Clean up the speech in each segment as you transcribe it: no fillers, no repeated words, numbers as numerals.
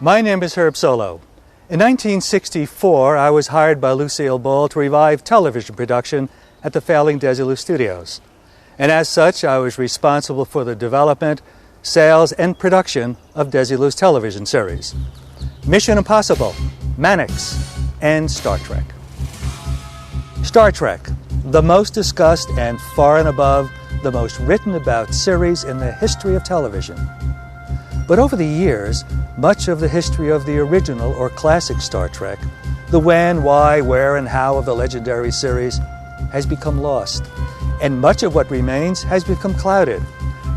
My name is Herb Solow. In 1964, I was hired by Lucille Ball to revive television production at the failing Desilu Studios. And as such, I was responsible for the development, sales, and production of Desilu's television series, Mission Impossible, Mannix, and Star Trek. Star Trek, the most discussed and far and above the most written about series in the history of television. But over the years, much of the history of the original or classic Star Trek, the when, why, where, and how of the legendary series, has become lost. And much of what remains has become clouded.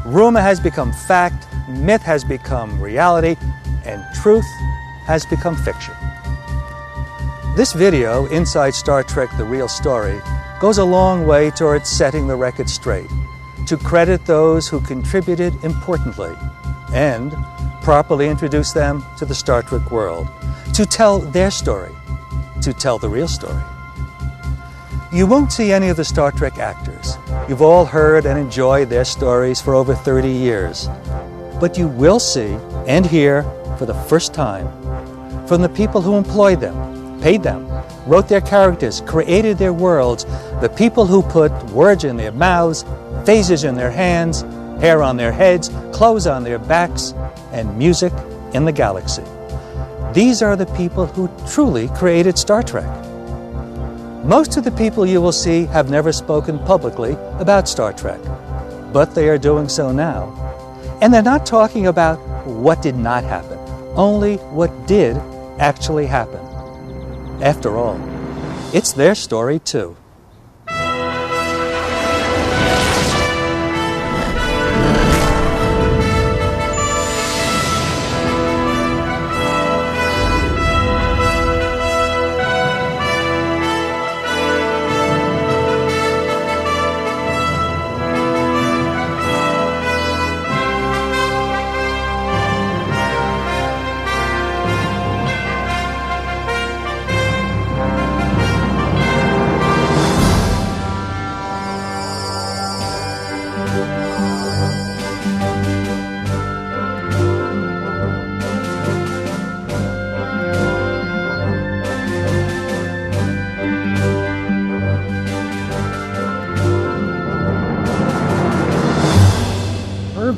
Rumor has become fact, myth has become reality, and truth has become fiction. This video, Inside Star Trek: The Real Story, goes a long way towards setting the record straight, to credit those who contributed importantly, and properly introduce them to the Star Trek world, to tell their story, to tell the real story. You won't see any of the Star Trek actors. You've all heard and enjoyed their stories for over 30 years. But you will see and hear for the first time from the people who employed them, paid them, wrote their characters, created their worlds, the people who put words in their mouths, phasers in their hands, hair on their heads, clothes on their backs, and music in the galaxy. These are the people who truly created Star Trek. Most of the people you will see have never spoken publicly about Star Trek, but they are doing so now. And they're not talking about what did not happen, only what did actually happen. After all, it's their story too.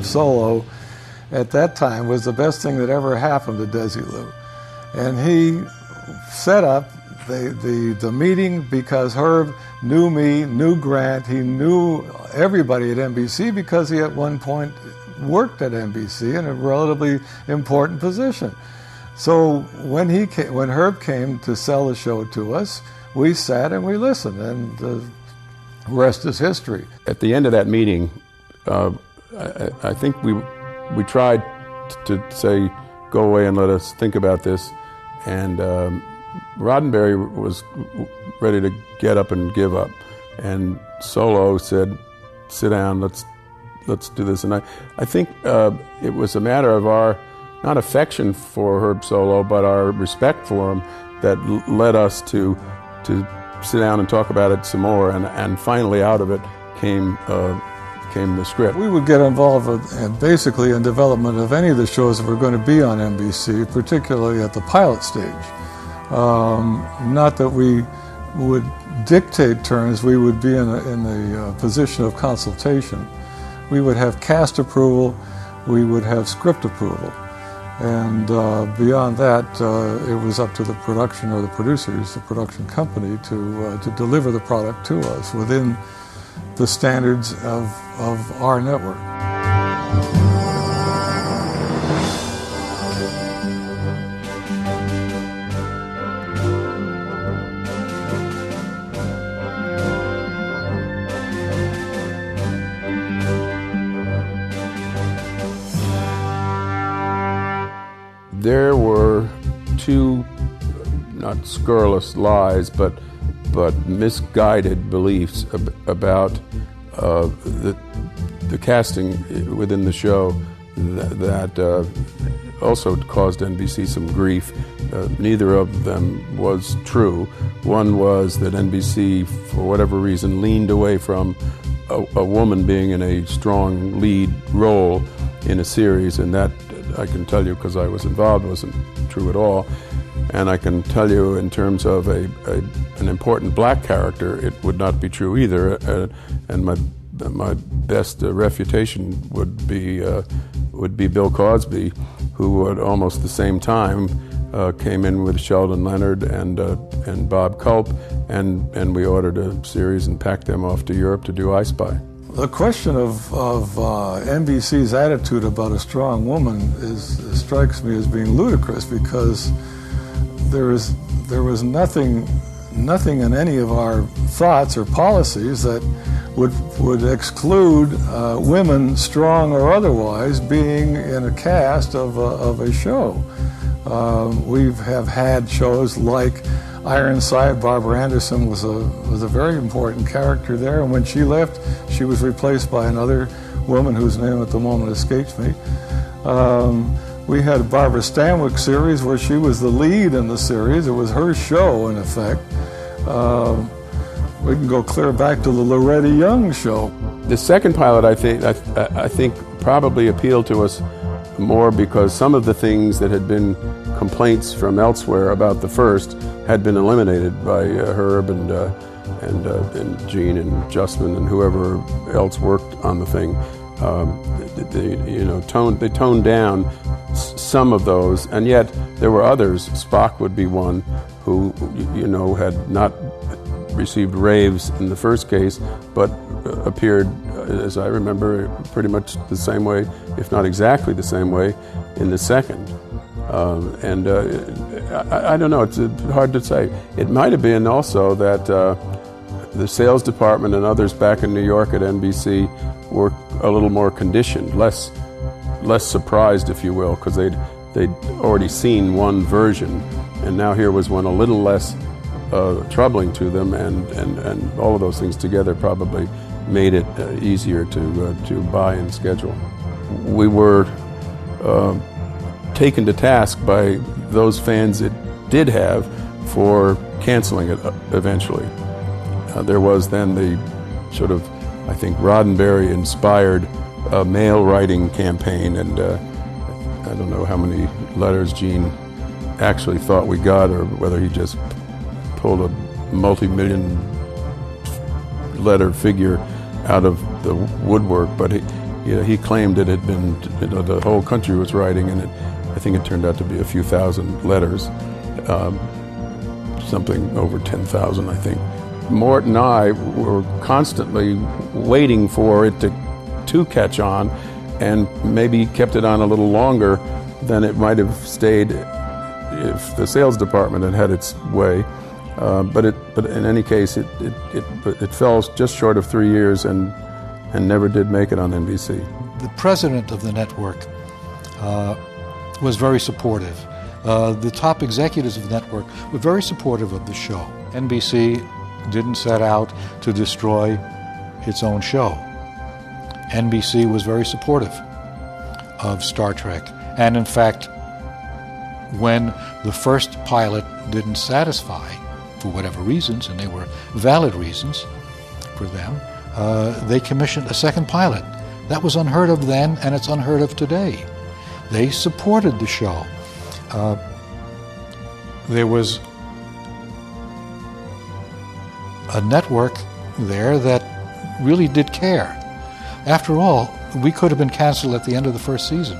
Solow at that time was the best thing that ever happened to Desilu. And he set up the meeting because Herb knew me, knew Grant, he knew everybody at NBC because he at one point worked at NBC in a relatively important position. So when Herb came to sell the show to us, we sat and we listened, and the rest is history. At the end of that meeting, I think we tried to say, go away and let us think about this. And Roddenberry was ready to get up and give up. And Solow said, sit down, let's do this. And I think it was a matter of our, not affection for Herb Solow, but our respect for him that led us to sit down and talk about it some more. And finally out of it came the script. We would get involved basically in development of any of the shows that were going to be on NBC, particularly at the pilot stage. Not that we would dictate terms, we would be in the position of consultation. We would have cast approval, we would have script approval. And beyond that, it was up to the production or the producers, the production company, to deliver the product to us within the standards of our network. There were two, not scurrilous lies, but misguided beliefs about the casting within the show that also caused NBC some grief. Neither of them was true. One was that NBC, for whatever reason, leaned away from a woman being in a strong lead role in a series, and that I can tell you because I was involved wasn't true at all. And I can tell you in terms of an important black character, it would not be true either. And my best refutation would be Bill Cosby, who at almost the same time came in with Sheldon Leonard and Bob Culp, and we ordered a series and packed them off to Europe to do I Spy. The question of NBC's attitude about a strong woman strikes me as being ludicrous, because there was nothing in any of our thoughts or policies that would exclude women, strong or otherwise, being in a cast of a show. We have had shows like Ironside. Barbara Anderson was a very important character there, and when she left, she was replaced by another woman whose name at the moment escapes me. We had a Barbara Stanwyck series where she was the lead in the series. It was her show, in effect. We can go clear back to the Loretta Young show. The second pilot, I think, probably appealed to us more because some of the things that had been complaints from elsewhere about the first had been eliminated by Herb and Gene and Justman and whoever else worked on the thing. They toned down some of those, and yet there were others. Spock would be one who, had not received raves in the first case, but appeared, as I remember, pretty much the same way, if not exactly the same way, in the second. I don't know, it's hard to say. It might have been also that the sales department and others back in New York at NBC were a little more conditioned, less surprised, if you will, because they'd already seen one version, and now here was one a little less troubling to them, and all of those things together probably made it easier to buy and schedule. We were taken to task by those fans it did have for canceling it eventually. There was then the sort of, I think, Roddenberry-inspired mail writing campaign, and I don't know how many letters Gene actually thought we got, or whether he just pulled a multi-million letter figure out of the woodwork, but he claimed it had been, the whole country was writing, and I think it turned out to be a few thousand letters, something over 10,000, I think. Mort and I were constantly waiting for it to catch on, and maybe kept it on a little longer than it might have stayed if the sales department had had its way. But in any case, it fell just short of 3 years and never did make it on NBC. The president of the network was very supportive. The top executives of the network were very supportive of the show. NBC didn't set out to destroy its own show. NBC was very supportive of Star Trek. And in fact, when the first pilot didn't satisfy, for whatever reasons, and they were valid reasons for them, they commissioned a second pilot. That was unheard of then, and it's unheard of today. They supported the show. There was a network there that really did care. After all, we could have been canceled at the end of the first season.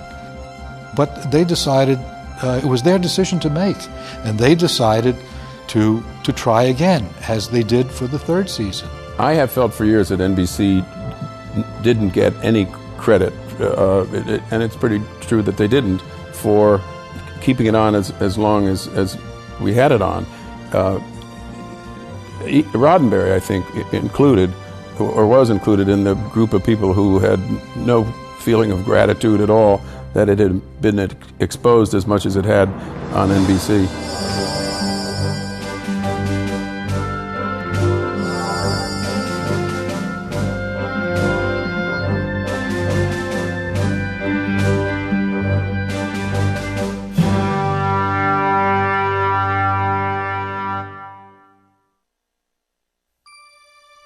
But they decided, it was their decision to make, and they decided to try again, as they did for the third season. I have felt for years that NBC didn't get any credit, and it's pretty true that they didn't, for keeping it on as long as we had it on. Roddenberry, I think, included, or was included in the group of people who had no feeling of gratitude at all that it had been exposed as much as it had on NBC.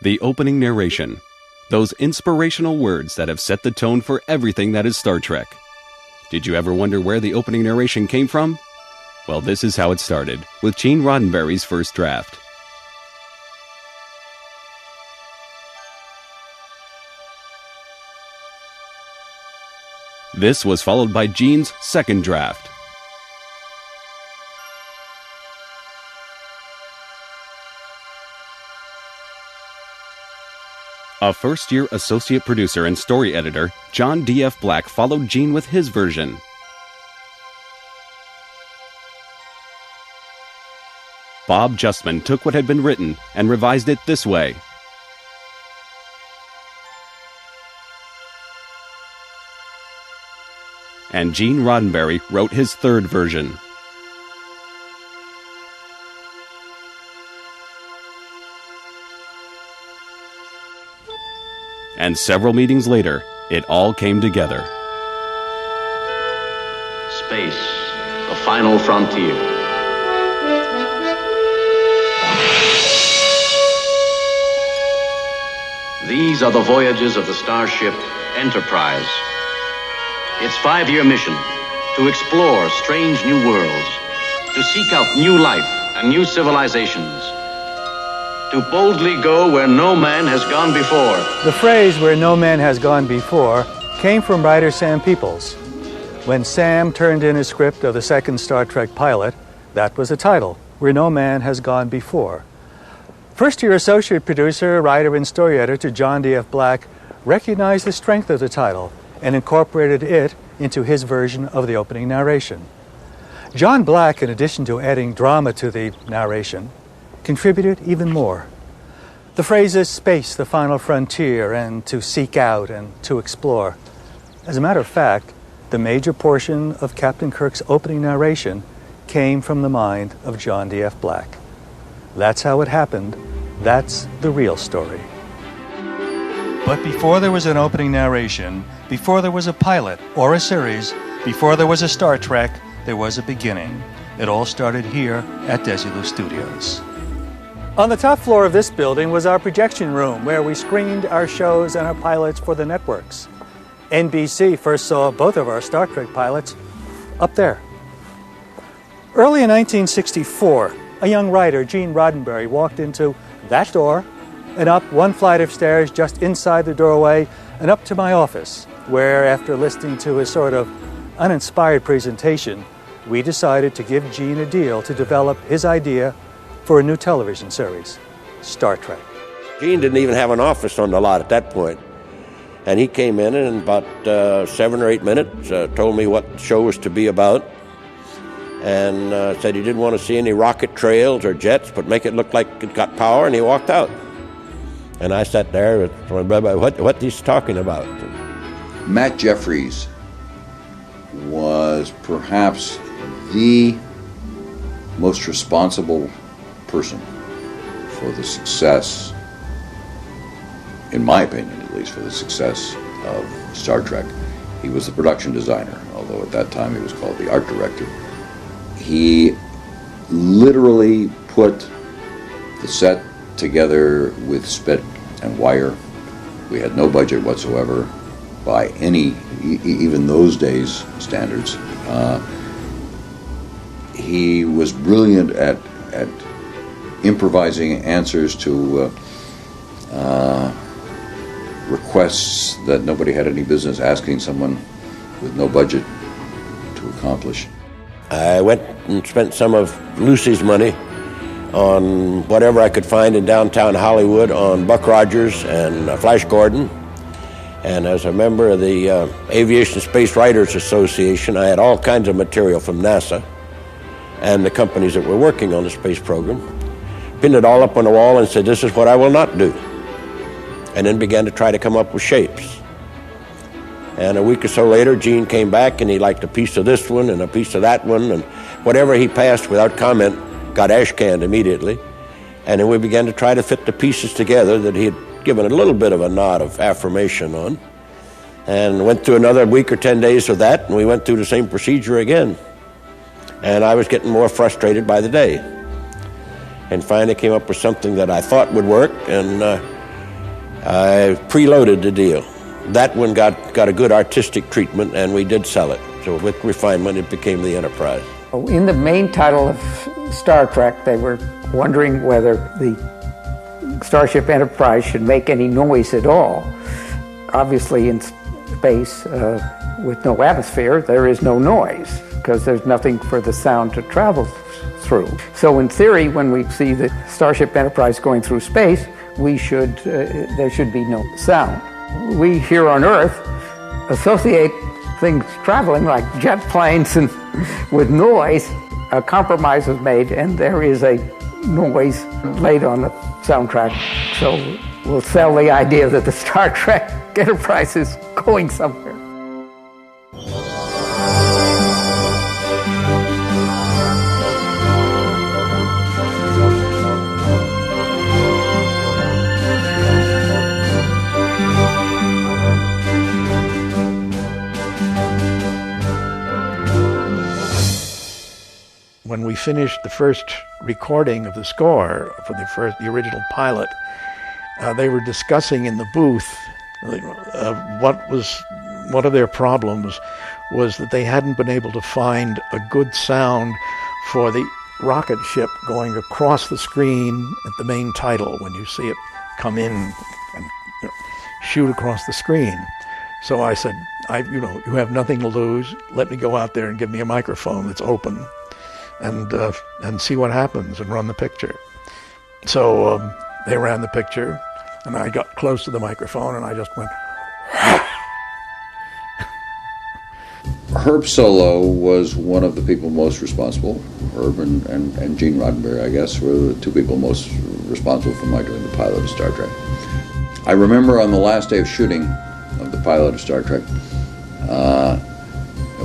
The opening narration. Those inspirational words that have set the tone for everything that is Star Trek. Did you ever wonder where the opening narration came from? Well, this is how it started, with Gene Roddenberry's first draft. This was followed by Gene's second draft. A first-year associate producer and story editor, John D.F. Black, followed Gene with his version. Bob Justman took what had been written and revised it this way. And Gene Roddenberry wrote his third version. And several meetings later, it all came together. Space, the final frontier. These are the voyages of the starship Enterprise. Its 5-year mission, to explore strange new worlds, to seek out new life and new civilizations, to boldly go where no man has gone before. The phrase, "where no man has gone before," came from writer Sam Peoples. When Sam turned in his script of the second Star Trek pilot, that was the title, "Where No Man Has Gone Before." First-year associate producer, writer, and story editor John D.F. Black recognized the strength of the title and incorporated it into his version of the opening narration. John Black, in addition to adding drama to the narration, contributed even more. The phrases "space, the final frontier," and "to seek out" and "to explore." As a matter of fact, the major portion of Captain Kirk's opening narration came from the mind of John D.F. Black. That's how it happened. That's the real story. But before there was an opening narration, before there was a pilot or a series, before there was a Star Trek, there was a beginning. It all started here at Desilu Studios. On the top floor of this building was our projection room, where we screened our shows and our pilots for the networks. NBC first saw both of our Star Trek pilots up there. Early in 1964, a young writer, Gene Roddenberry, walked into that door and up one flight of stairs just inside the doorway and up to my office, where, after listening to his sort of uninspired presentation, we decided to give Gene a deal to develop his idea for a new television series, Star Trek. Gene didn't even have an office on the lot at that point. And he came in and in about 7 or 8 minutes told me what the show was to be about, and said he didn't want to see any rocket trails or jets, but make it look like it got power, and he walked out. And I sat there with what he's talking about. Matt Jeffries was perhaps the most responsible person for the success, in my opinion at least, for the success of Star Trek. He was the production designer, although at that time he was called the art director. He literally put the set together with spit and wire. We had no budget whatsoever by any, even those days, standards. He was brilliant at improvising answers to requests that nobody had any business asking someone with no budget to accomplish. I went and spent some of Lucy's money on whatever I could find in downtown Hollywood on Buck Rogers and Flash Gordon. And as a member of the Aviation Space Writers Association, I had all kinds of material from NASA and the companies that were working on the space program. Pinned it all up on the wall and said, "This is what I will not do." And then began to try to come up with shapes. And a week or so later, Gene came back and he liked a piece of this one and a piece of that one, and whatever he passed without comment got ash-canned immediately. And then we began to try to fit the pieces together that he had given a little bit of a nod of affirmation on. And went through another week or 10 days of that, and we went through the same procedure again. And I was getting more frustrated by the day. And finally came up with something that I thought would work, and I preloaded the deal. that one got a good artistic treatment, and we did sell it. So with refinement, it became the Enterprise. In the main title of Star Trek, they were wondering whether the Starship Enterprise should make any noise at all. Obviously, in space, with no atmosphere, there is no noise, because there's nothing for the sound to travel through. So in theory, when we see the Starship Enterprise going through space, there should be no sound. We here on Earth associate things traveling like jet planes and with noise. A compromise was made, and there is a noise laid on the soundtrack. So we'll sell the idea that the Star Trek Enterprise is going somewhere. When we finished the first recording of the score for the original pilot, they were discussing in the booth one of their problems was that they hadn't been able to find a good sound for the rocket ship going across the screen at the main title when you see it come in and shoot across the screen. So I said, you have nothing to lose. Let me go out there and give me a microphone that's open, and see what happens and run the picture. So they ran the picture, and I got close to the microphone, and I just went. Herb Solow was one of the people most responsible. Herb and Gene Roddenberry, I guess, were the two people most responsible for my doing the pilot of Star Trek. I remember on the last day of shooting of the pilot of Star Trek,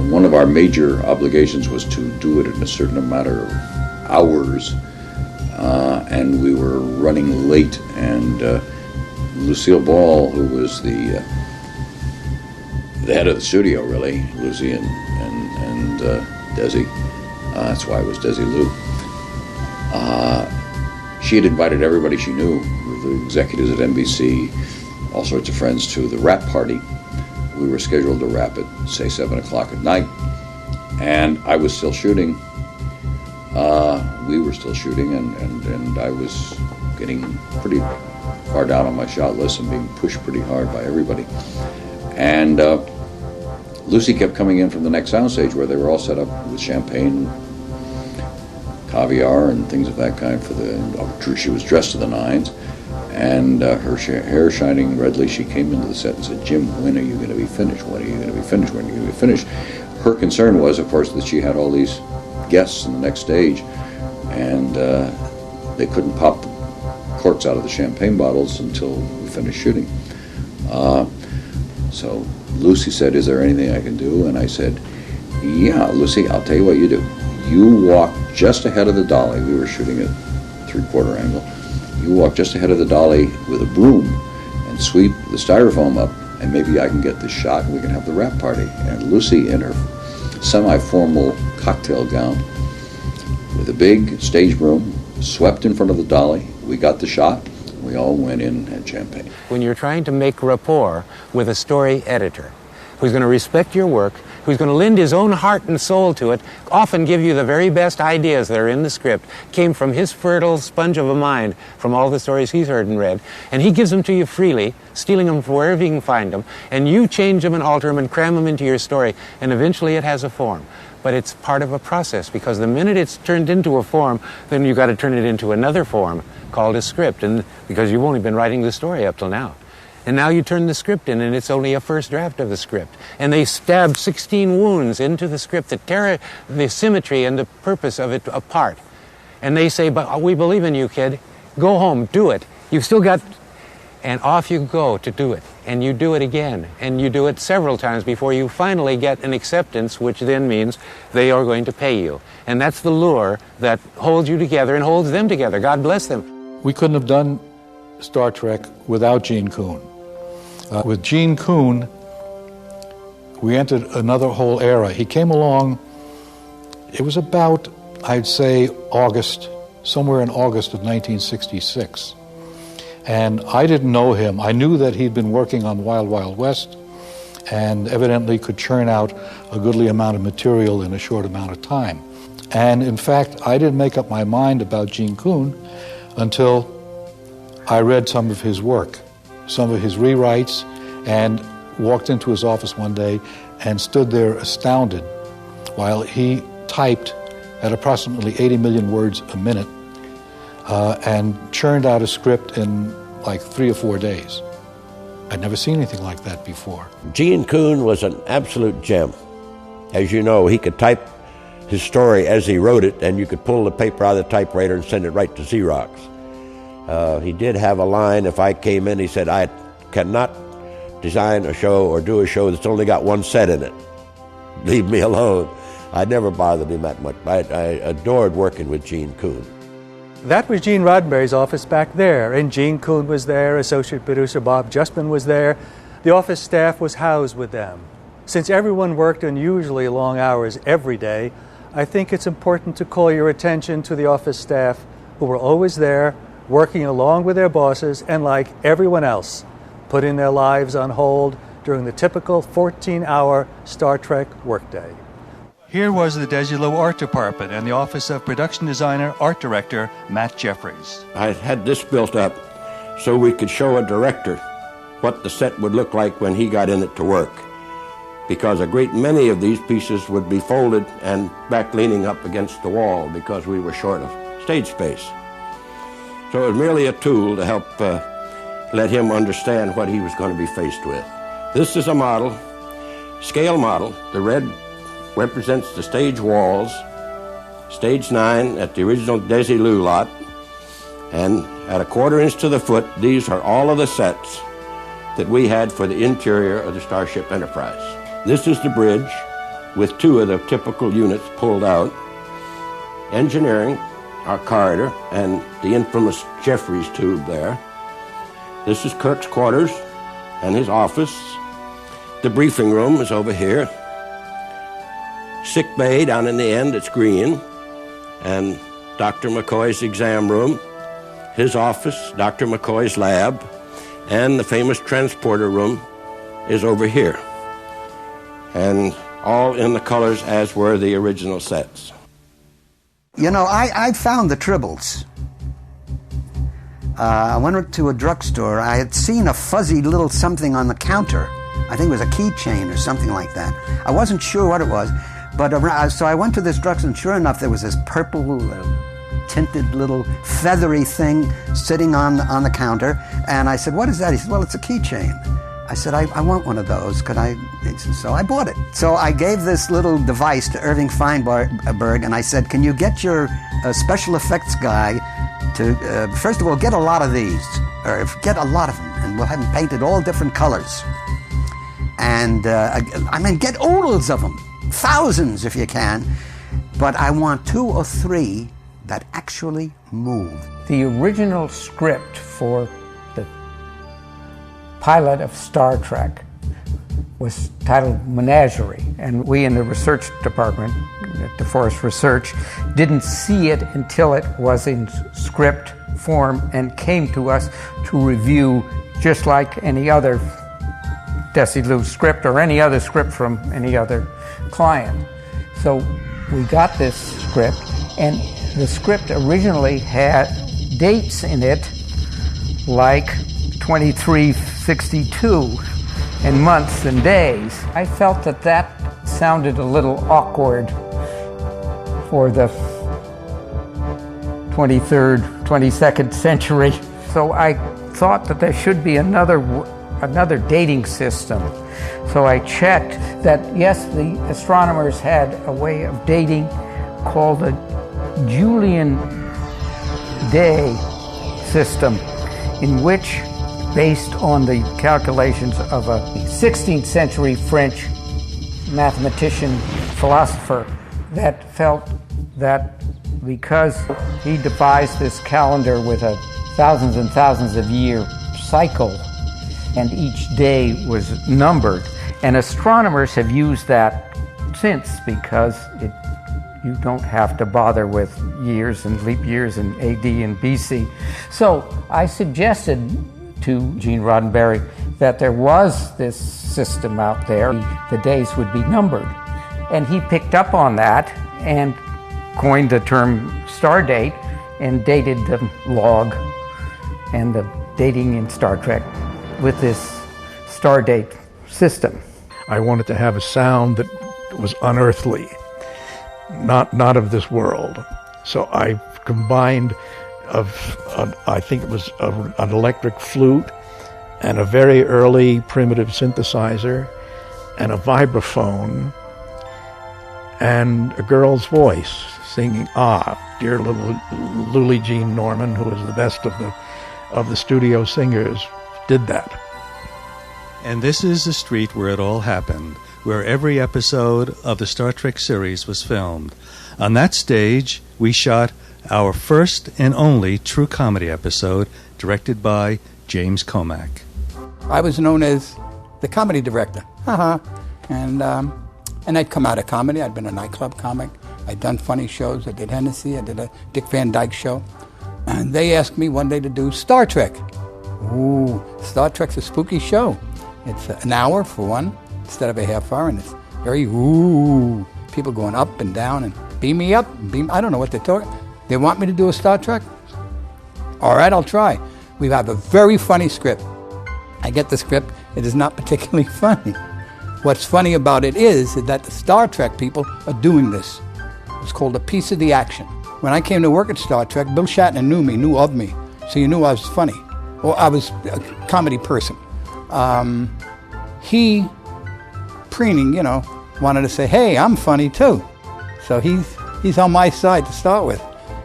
one of our major obligations was to do it in a certain amount of hours, and we were running late, and Lucille Ball, who was the head of the studio, really, Lucy and Desi, that's why it was Desi Lou, she had invited everybody she knew, the executives at NBC, all sorts of friends, to the wrap party. We were scheduled to wrap at, say, 7 o'clock at night, and I was still shooting. We were still shooting, and I was getting pretty far down on my shot list and being pushed pretty hard by everybody. And Lucy kept coming in from the next soundstage where they were all set up with champagne, caviar, and things of that kind for the. She was dressed to the nines. And her hair shining redly, she came into the set and said, "Jim, when are you going to be finished? When are you going to be finished? When are you going to be finished?" Her concern was, of course, that she had all these guests in the next stage, and they couldn't pop the corks out of the champagne bottles until we finished shooting. So Lucy said, "Is there anything I can do?" And I said, "Yeah, Lucy, I'll tell you what you do. You walk just ahead of the dolly." We were shooting at 3/4 angle. You walk just ahead of the dolly with a broom and sweep the styrofoam up, and maybe I can get this shot and we can have the wrap party. And Lucy, in her semi-formal cocktail gown, with a big stage broom, swept in front of the dolly. We got the shot. We all went in and had champagne. When you're trying to make rapport with a story editor who's going to respect your work, who's going to lend his own heart and soul to it, often give you the very best ideas that are in the script, came from his fertile sponge of a mind from all the stories he's heard and read, and he gives them to you freely, stealing them from wherever you can find them, and you change them and alter them and cram them into your story, and eventually it has a form. But it's part of a process, because the minute it's turned into a form, then you've got to turn it into another form called a script, and because you've only been writing the story up till now. And now you turn the script in, and it's only a first draft of the script. And they stab 16 wounds into the script that tear the symmetry and the purpose of it apart. And they say, "But we believe in you, kid. Go home, do it. You've still got..." And off you go to do it. And you do it again. And you do it several times before you finally get an acceptance, which then means they are going to pay you. And that's the lure that holds you together and holds them together. God bless them. We couldn't have done Star Trek without Gene Coon. With Gene Coon, we entered another whole era. He came along, it was about, I'd say, somewhere in August of 1966. And I didn't know him. I knew that he'd been working on Wild Wild West and evidently could churn out a goodly amount of material in a short amount of time. And in fact, I didn't make up my mind about Gene Coon until I read some of his work, some of his rewrites, and walked into his office one day and stood there astounded while he typed at approximately 80 million words a minute and churned out a script in like 3 or 4 days. I'd never seen anything like that before. Gene Coon was an absolute gem. As you know, he could type his story as he wrote it, and you could pull the paper out of the typewriter and send it right to Xerox. He did have a line, if I came in, he said, I cannot design a show or do a show that's only got one set in it. Leave me alone. I never bothered him that much. I adored working with Gene Coon. That was Gene Roddenberry's office back there, and Gene Coon was there, associate producer Bob Justman was there. The office staff was housed with them. Since everyone worked unusually long hours every day, I think it's important to call your attention to the office staff who were always there, working along with their bosses and, like everyone else, putting their lives on hold during the typical 14-hour Star Trek workday. Here was the Desilu Art Department and the Office of Production Designer, Art Director Matt Jeffries. I had this built up so we could show a director what the set would look like when he got in it to work, because a great many of these pieces would be folded and back leaning up against the wall because we were short of stage space. So it was merely a tool to help let him understand what he was going to be faced with. This is a model, scale model. The red represents the stage walls, stage 9 at the original Desilu lot, and at 1/4 inch to the foot, these are all of the sets that we had for the interior of the Starship Enterprise. This is the bridge with 2 of the typical units pulled out. Engineering, our corridor, and the infamous Jeffries tube there. This is Kirk's quarters and his office. The briefing room is over here. Sick bay down in the end, it's green. And Dr. McCoy's exam room, his office, Dr. McCoy's lab, and the famous transporter room is over here. And all in the colors as were the original sets. You know, I found the tribbles. I went to a drugstore. I had seen a fuzzy little something on the counter. I think it was a keychain or something like that. I wasn't sure what it was, but so I went to this drugstore, and sure enough, there was this purple tinted little feathery thing sitting on the counter, and I said, "What is that?" He said, "Well, it's a keychain." I said, I want one of those. Could I? So I bought it. So I gave this little device to Irving Feinberg, and I said, "Can you get your special effects guy to, first of all, get a lot of these, or get a lot of them, and we'll have them painted all different colors. And, get oodles of them, thousands if you can, but I want 2 or 3 that actually move." The original script for the pilot of Star Trek was titled Menagerie, and we in the research department at DeForest Research didn't see it until it was in script form and came to us to review, just like any other Desilu script or any other script from any other client. So we got this script, and the script originally had dates in it like 2362 and months and days. I felt that sounded a little awkward for the 23rd, 22nd century. So I thought that there should be another dating system. So I checked that, yes, the astronomers had a way of dating called the Julian day system, in which, based on the calculations of a 16th century French mathematician, philosopher, that felt that because he devised this calendar with a thousands and thousands of year cycle, and each day was numbered, and astronomers have used that since, because it You don't have to bother with years and leap years and AD and BC. So I suggested to Gene Roddenberry that there was this system out there. The days would be numbered. And he picked up on that and coined the term star date and dated the log and the dating in Star Trek with this star date system. I wanted to have a sound that was unearthly, not of this world. So I combined I think it was an electric flute and a very early primitive synthesizer and a vibraphone and a girl's voice singing, dear little Lulie Jean Norman, who was the best of the studio singers, did that. And this is the street where it all happened, where every episode of the Star Trek series was filmed. On that stage, we shot our first and only true comedy episode, directed by James Comack. I was known as the comedy director. And I'd come out of comedy. I'd been a nightclub comic. I'd done funny shows. I did Hennessy. I did a Dick Van Dyke show. And they asked me one day to do Star Trek. Ooh, Star Trek's a spooky show. It's an hour for one, instead of a half hour, and it's very people going up and down and beam me up, I don't know what they're talking. They want me to do a Star Trek? All right, I'll try. We have a very funny script. I get the script. It is not particularly funny. What's funny about it is that the Star Trek people are doing this. It's called a piece of the action. When I came to work at Star Trek, Bill Shatner knew of me, so he knew I was funny. Well, I was a comedy person. He, preening, wanted to say, hey, I'm funny too. So he's on my side to start with.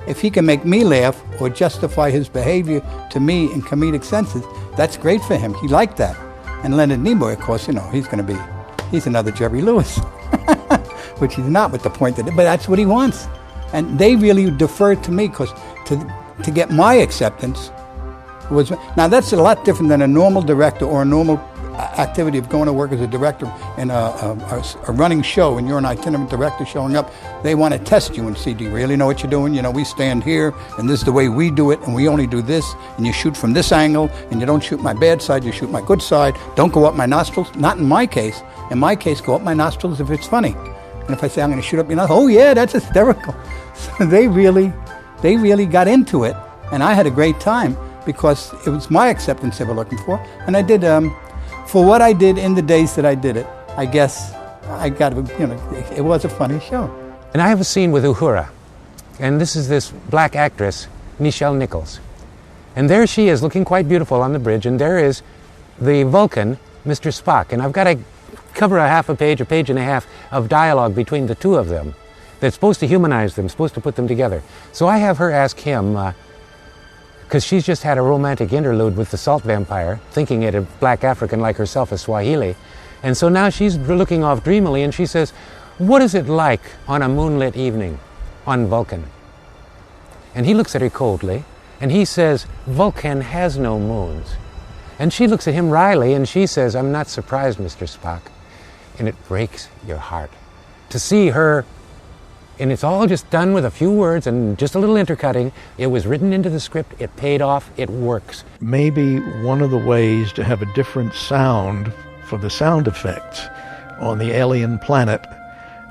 If he can make me laugh or justify his behavior to me in comedic senses, that's great for him. He liked that. And Leonard Nimoy, of course, he's another Jerry Lewis, which he's not with the point but that's what he wants. And they really deferred to me because to get my acceptance was, now that's a lot different than a normal director or a normal activity of going to work as a director in a running show and you're an itinerant director showing up. They want to test you and see, do you really know what you're doing? We stand here and this is the way we do it and we only do this and you shoot from this angle and you don't shoot my bad side, you shoot my good side. Don't go up my nostrils. Not in my case. In my case, go up my nostrils if it's funny. And if I say I'm going to shoot up your nostrils, oh yeah, that's hysterical. So they really got into it and I had a great time because it was my acceptance they were looking for. And I did, for what I did in the days that I did it, I guess I got, it was a funny show. And I have a scene with Uhura. And this is this black actress, Nichelle Nichols. And there she is, looking quite beautiful on the bridge, and there is the Vulcan, Mr. Spock. And I've got to cover a page and a half of dialogue between the two of them that's supposed to humanize them, supposed to put them together. So I have her ask him, because she's just had a romantic interlude with the salt vampire, thinking it a black African like herself, a Swahili. And so now she's looking off dreamily and she says, what is it like on a moonlit evening on Vulcan? And he looks at her coldly and he says, Vulcan has no moons. And she looks at him wryly and she says, I'm not surprised, Mr. Spock. And it breaks your heart to see her. And it's all just done with a few words and just a little intercutting. It was written into the script. It paid off. It works. Maybe one of the ways to have a different sound for the sound effects on the alien planet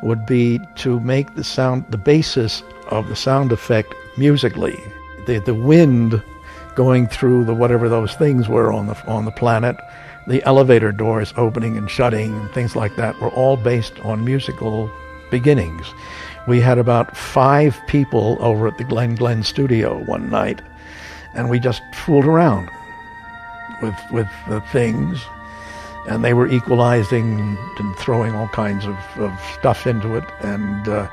would be to make the sound, the basis of the sound effect musically. The wind going through the whatever those things were on the planet, the elevator doors opening and shutting and things like that were all based on musical beginnings. We had about 5 people over at the Glen studio one night, and we just fooled around with the things, and they were equalizing and throwing all kinds of stuff into it, and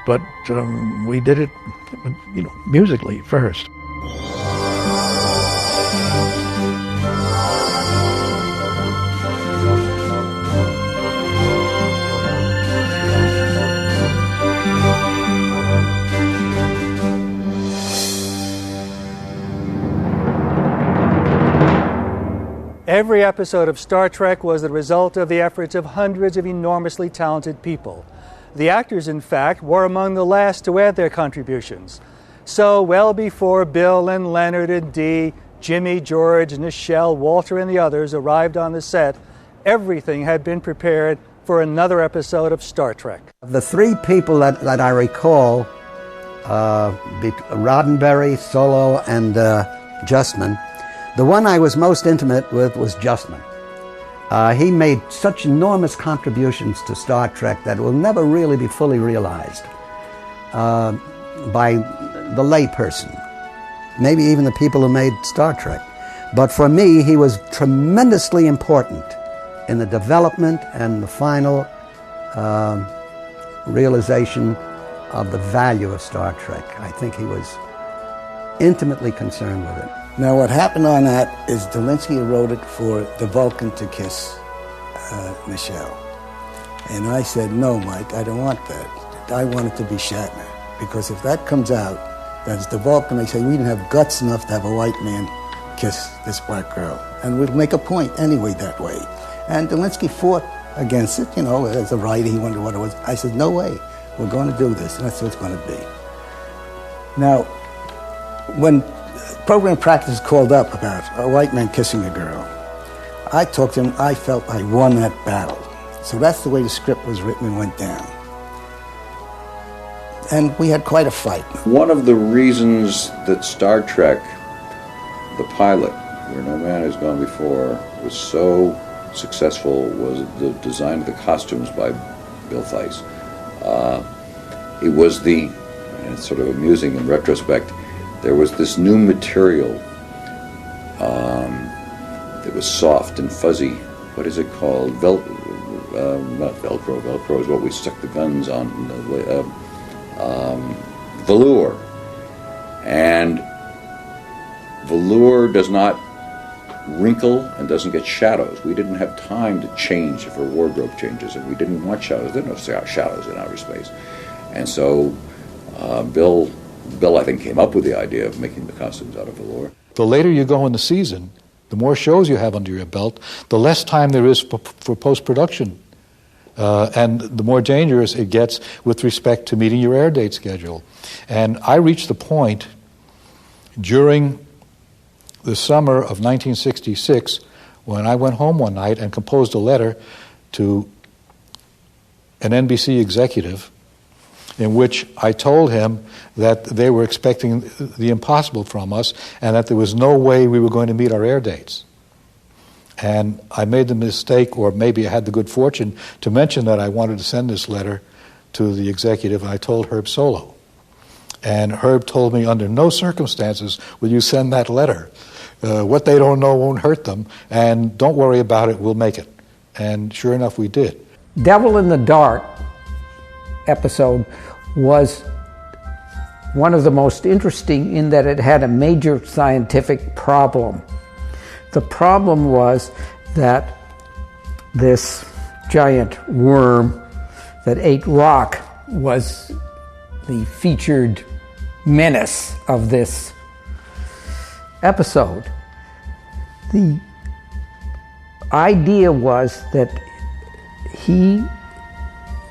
but we did it, musically first. Every episode of Star Trek was the result of the efforts of hundreds of enormously talented people. The actors, in fact, were among the last to add their contributions. So, well before Bill and Leonard and Dee, Jimmy, George, Nichelle, Walter, and the others arrived on the set, everything had been prepared for another episode of Star Trek. The three people that I recall, Roddenberry, Solow, and Justman, the one I was most intimate with was Justman. He made such enormous contributions to Star Trek that will never really be fully realized by the layperson, maybe even the people who made Star Trek. But for me, he was tremendously important in the development and the final realization of the value of Star Trek. I think he was intimately concerned with it. Now, what happened on that is Delinsky wrote it for the Vulcan to kiss Nichelle. And I said, no, Mike, I don't want that. I want it to be Shatner. Because if that comes out, that's the Vulcan, they say, we didn't have guts enough to have a white man kiss this black girl. And we'll make a point anyway that way. And Delinsky fought against it, you know, as a writer, he wondered what it was. I said, no way, we're going to do this, and that's what it's going to be. Now, when program practice called up about a white man kissing a girl, I talked to him, I felt I won that battle. So that's the way the script was written and went down. And we had quite a fight. One of the reasons that Star Trek, the pilot, Where No Man Has Gone Before, was so successful was the design of the costumes by Bill Theiss. It was and it's sort of amusing in retrospect, there was this new material that was soft and fuzzy. What is it called? Not Velcro. Velcro is what we stuck the guns on. Velour. And velour does not wrinkle and doesn't get shadows. We didn't have time to change if our wardrobe changes, and we didn't want shadows. There are no shadows in outer space. And so Bill, I think, came up with the idea of making the costumes out of velour. The later you go in the season, the more shows you have under your belt, the less time there is for post-production. And the more dangerous it gets with respect to meeting your air date schedule. And I reached the point during the summer of 1966 when I went home one night and composed a letter to an NBC executive in which I told him that they were expecting the impossible from us and that there was no way we were going to meet our air dates. And I made the mistake, or maybe I had the good fortune, to mention that I wanted to send this letter to the executive, and I told Herb Solow. And Herb told me, under no circumstances will you send that letter. What they don't know won't hurt them, and don't worry about it, we'll make it. And sure enough, we did. Devil in the Dark episode was one of the most interesting in that it had a major scientific problem. The problem was that this giant worm that ate rock was the featured menace of this episode. The idea was that he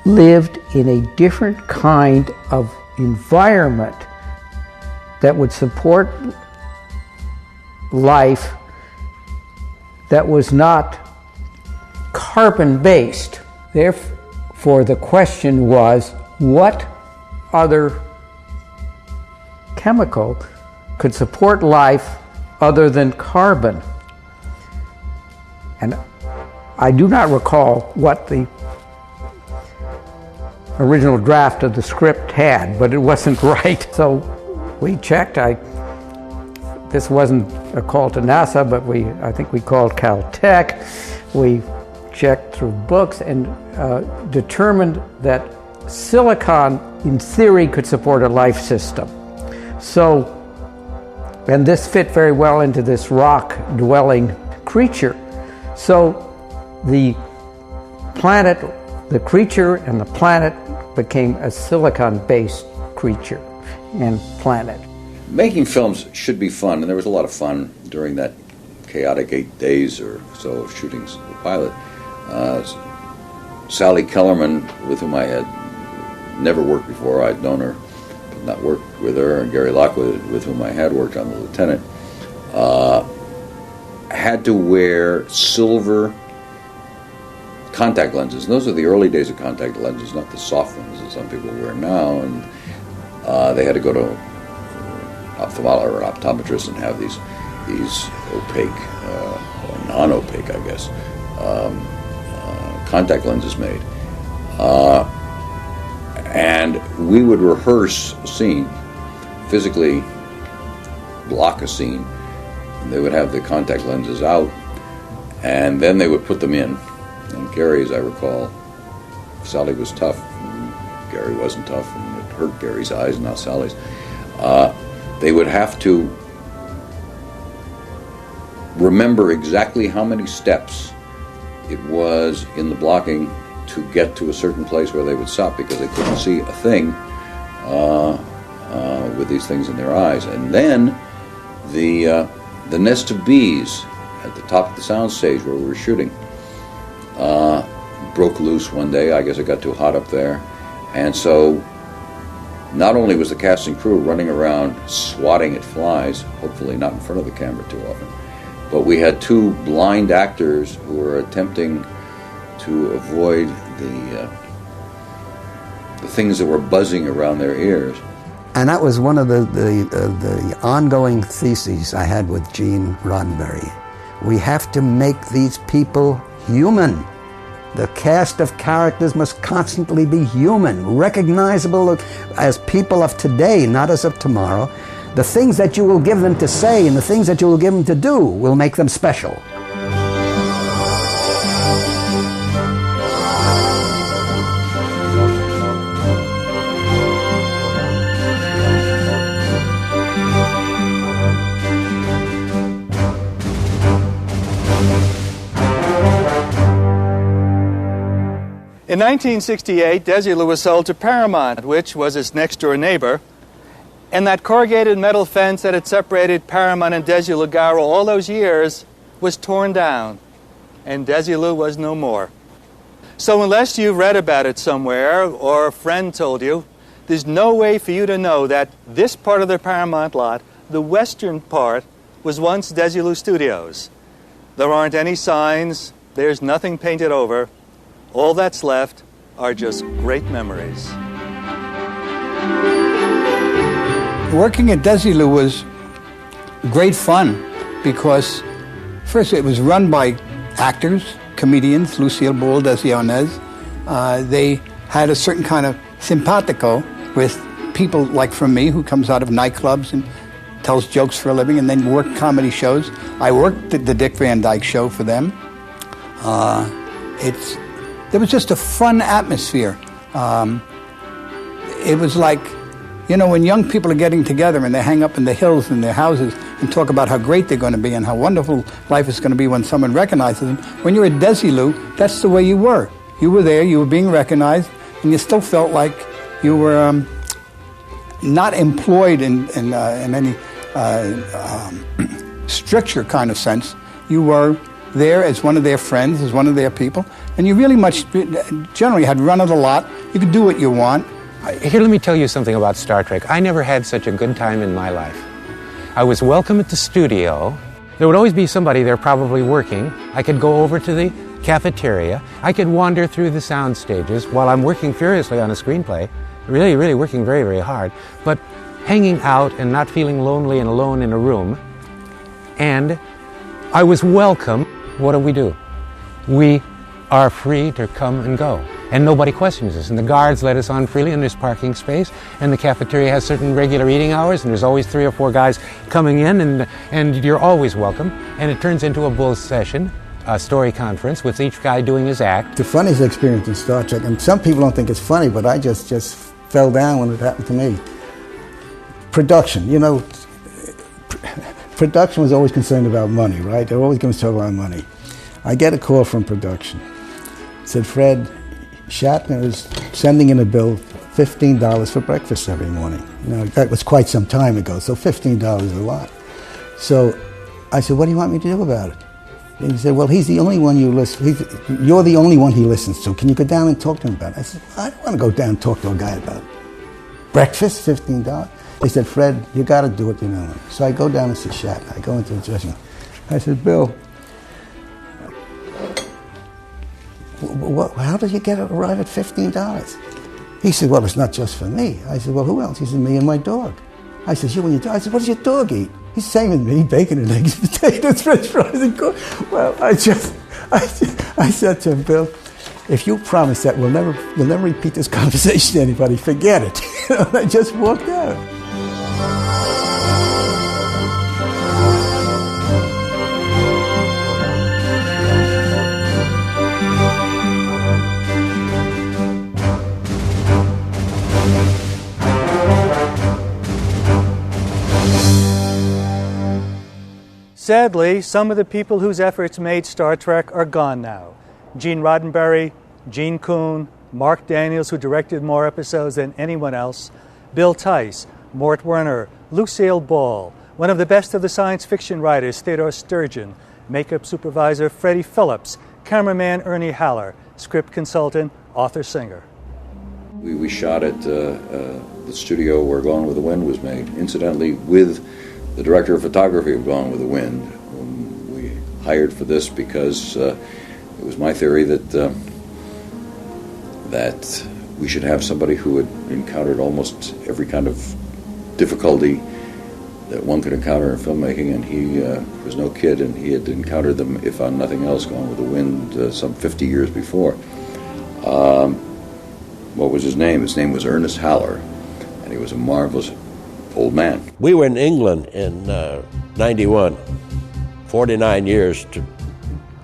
lived in a different kind of environment that would support life that was not carbon-based. Therefore, the question was, what other chemical could support life other than carbon? And I do not recall what the original draft of the script had, but it wasn't right. So we checked. This wasn't a call to NASA, but I think we called Caltech. We checked through books and determined that silicon, in theory, could support a life system. So, and this fit very well into this rock-dwelling creature. So the planet, the creature and the planet became a silicon-based creature and planet. Making films should be fun, and there was a lot of fun during that chaotic 8 days or so of shooting the pilot. Sally Kellerman, with whom I had never worked before. I'd known her, but not worked with her, and Gary Lockwood, with whom I had worked on The Lieutenant, had to wear silver contact lenses. And those are the early days of contact lenses, not the soft ones that some people wear now. And they had to go to ophthalmologist or an optometrist and have these opaque or non-opaque, I guess, contact lenses made. And we would rehearse a scene, physically block a scene. They would have the contact lenses out, and then they would put them in. And Gary, as I recall, Sally was tough, and Gary wasn't tough, and it hurt Gary's eyes, not Sally's. They would have to remember exactly how many steps it was in the blocking to get to a certain place where they would stop, because they couldn't see a thing with these things in their eyes. And then the nest of bees at the top of the soundstage where we were shooting broke loose one day. I guess it got too hot up there. And so not only was the cast and crew running around swatting at flies, hopefully not in front of the camera too often, but we had two blind actors who were attempting to avoid the things that were buzzing around their ears. And that was one of the ongoing theses I had with Gene Roddenberry. We have to make these people human. The cast of characters must constantly be human, recognizable as people of today, not as of tomorrow. The things that you will give them to say and the things that you will give them to do will make them special. In 1968, Desilu was sold to Paramount, which was its next-door neighbor, and that corrugated metal fence that had separated Paramount and Desilu Garo all those years was torn down, and Desilu was no more. So unless you've read about it somewhere or a friend told you, there's no way for you to know that this part of the Paramount lot, the western part, was once Desilu Studios. There aren't any signs, there's nothing painted over. All that's left are just great memories. Working at Desilu was great fun because, first, it was run by actors, comedians, Lucille Ball, Desi Arnaz. They had a certain kind of simpatico with people like from me, who comes out of nightclubs and tells jokes for a living and then worked comedy shows. I worked at the Dick Van Dyke Show for them. There was just a fun atmosphere. It was like, you know, when young people are getting together and they hang up in the hills in their houses and talk about how great they're going to be and how wonderful life is going to be when someone recognizes them. When you're at Desilu, that's the way you were. You were there, you were being recognized, and you still felt like you were not employed in any stricture kind of sense. You were there as one of their friends, as one of their people, and you really generally had run of the lot. You could do what you want. Here, let me tell you something about Star Trek. I never had such a good time in my life. I was welcome at the studio. There would always be somebody there probably working. I could go over to the cafeteria. I could wander through the sound stages while I'm working furiously on a screenplay, really, really working very, very hard, but hanging out and not feeling lonely and alone in a room. And I was welcome. What do? We are free to come and go, and nobody questions us. And the guards let us on freely, and there's parking space, and the cafeteria has certain regular eating hours, and there's always 3 or 4 guys coming in, and you're always welcome. And it turns into a bull session, a story conference, with each guy doing his act. The funniest experience in Star Trek, and some people don't think it's funny, but I just fell down when it happened to me. Production, you know, production was always concerned about money, right? They're always going to talk about money. I get a call from production. It said, Fred, Shatner is sending in a bill, $15 for breakfast every morning. You know, that was quite some time ago, so $15 is a lot. So I said, what do you want me to do about it? And he said, well, he's the only one you listen. You're the only one he listens to. Can you go down and talk to him about it? I said, I don't want to go down and talk to a guy about breakfast, $15. They said, Fred, you got to do it, you know. So I go down and see Shatner. I go into the dressing room. I said, Bill, how did you arrive at $15? He said, well, it's not just for me. I said, well, who else? He said, me and my dog. I said, you and your dog? I said, what does your dog eat? He's the same as me, bacon and eggs, potatoes, french fries, and coke. Well, I said to him, Bill, if you promise that you'll never repeat this conversation to anybody, forget it. I just walked out. Sadly, some of the people whose efforts made Star Trek are gone now. Gene Roddenberry, Gene Kuhn, Mark Daniels, who directed more episodes than anyone else, Bill Tice, Mort Werner, Lucille Ball, one of the best of the science fiction writers, Theodore Sturgeon, makeup supervisor Freddie Phillips, cameraman Ernie Haller, script consultant Arthur Singer. We shot at the studio where Gone with the Wind was made, incidentally with the director of photography of Gone with the Wind, whom we hired for this because it was my theory that we should have somebody who had encountered almost every kind of difficulty that one could encounter in filmmaking, and he was no kid, and he had encountered them, if on nothing else, Gone with the Wind some 50 years before. What was his name? His name was Ernest Haller, and he was a marvelous old man. We were in England in 91, 49 years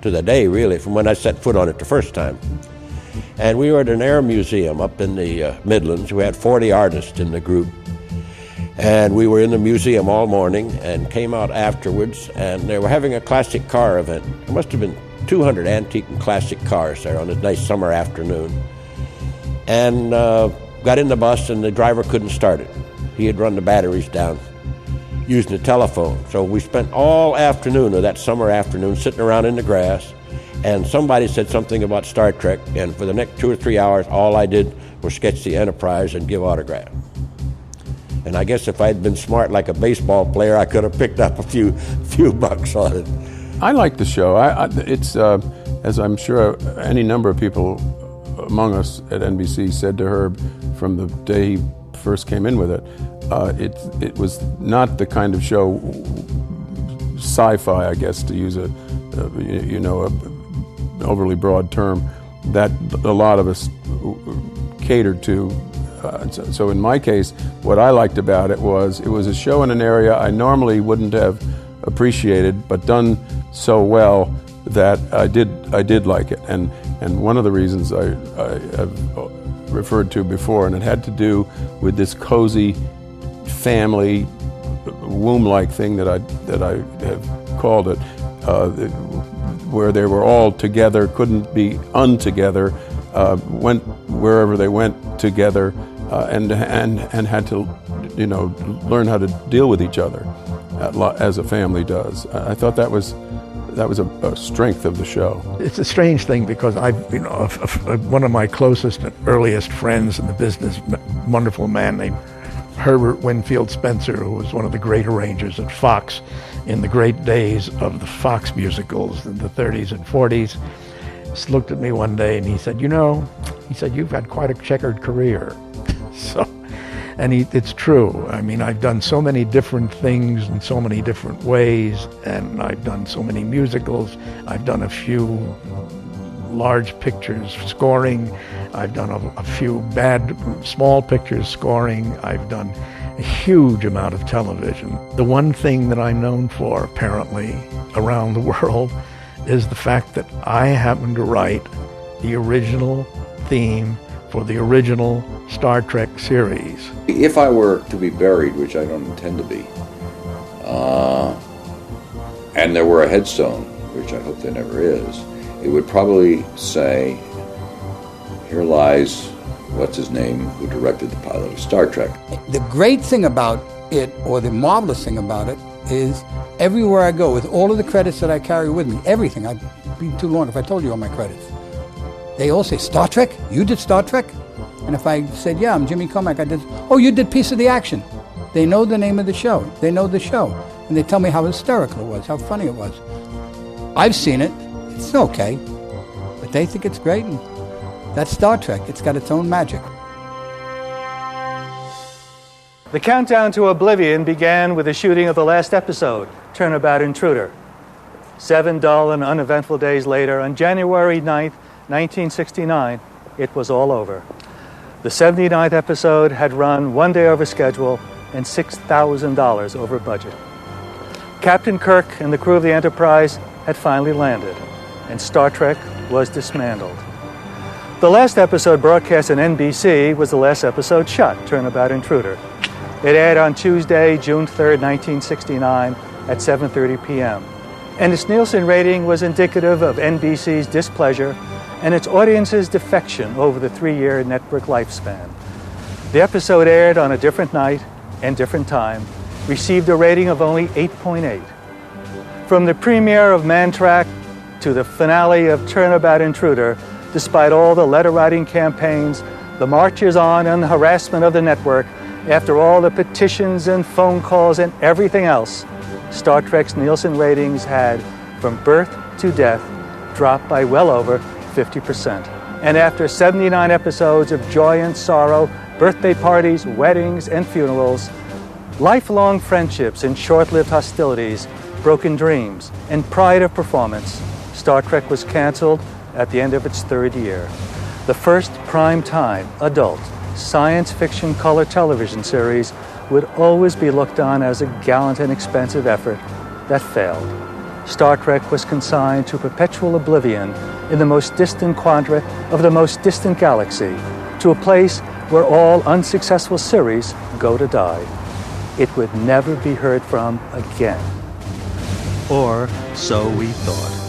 to the day, really, from when I set foot on it the first time. And we were at an air museum up in the Midlands. We had 40 artists in the group. And we were in the museum all morning and came out afterwards, and they were having a classic car event. There must have been 200 antique and classic cars there on a nice summer afternoon. And got in the bus, and the driver couldn't start it. He had run the batteries down using the telephone. So we spent all afternoon of that summer afternoon sitting around in the grass, and somebody said something about Star Trek, and for the next 2 or 3 hours, all I did was sketch the Enterprise and give autographs. And I guess if I'd been smart like a baseball player, I could have picked up a few bucks on it. I like the show. It's as I'm sure any number of people among us at NBC said to Herb from the day he first came in with it, it was not the kind of show, sci-fi, I guess, to use a overly broad term, that a lot of us catered to. So in my case, what I liked about it was a show in an area I normally wouldn't have appreciated, but done so well that I did like it. And one of the reasons I have referred to before, and it had to do with this cozy family womb-like thing that I have called it, where they were all together, couldn't be untogether, went wherever they went together, and had to learn how to deal with each other as a family does. I thought that was a strength of the show. It's a strange thing because one of my closest and earliest friends in the business, wonderful man named Herbert Winfield Spencer, who was one of the great arrangers at Fox in the great days of the Fox musicals in the 30s and 40s, just looked at me one day and he said, you've had quite a checkered career. It's true. I mean, I've done so many different things in so many different ways, and I've done so many musicals. I've done a few large pictures scoring. I've done a few bad small pictures scoring. I've done a huge amount of television. The one thing that I'm known for, apparently, around the world is the fact that I happen to write the original theme for the original Star Trek series. If I were to be buried, which I don't intend to be, and there were a headstone, which I hope there never is, it would probably say, here lies what's his name, who directed the pilot of Star Trek. The great thing about it, or the marvelous thing about it, is everywhere I go, with all of the credits that I carry with me, everything, I'd be too long if I told you all my credits. They all say, Star Trek? You did Star Trek? And if I said, yeah, I'm Jimmy Cormack, I did, oh, you did Piece of the Action. They know the name of the show. They know the show. And they tell me how hysterical it was, how funny it was. I've seen it. It's okay. But they think it's great, and that's Star Trek. It's got its own magic. The countdown to oblivion began with the shooting of the last episode, Turnabout Intruder. 7 dull and uneventful days later, on January 9th, 1969, it was all over. The 79th episode had run 1 day over schedule and $6,000 over budget. Captain Kirk and the crew of the Enterprise had finally landed, and Star Trek was dismantled. The last episode broadcast on NBC was the last episode shot, Turnabout Intruder. It aired on Tuesday, June 3rd, 1969 at 7:30 p.m. And its Nielsen rating was indicative of NBC's displeasure and its audience's defection over the 3-year network lifespan. The episode aired on a different night and different time, received a rating of only 8.8. From the premiere of Man-Track to the finale of Turnabout Intruder, despite all the letter-writing campaigns, the marches on and the harassment of the network, after all the petitions and phone calls and everything else, Star Trek's Nielsen ratings had, from birth to death, dropped by well over 50%. And after 79 episodes of joy and sorrow, birthday parties, weddings, and funerals, lifelong friendships and short-lived hostilities, broken dreams, and pride of performance, Star Trek was canceled at the end of its 3rd year. The first prime-time, adult, science fiction color television series would always be looked on as a gallant and expensive effort that failed. Star Trek was consigned to perpetual oblivion in the most distant quadrant of the most distant galaxy, to a place where all unsuccessful series go to die. It would never be heard from again. Or so we thought.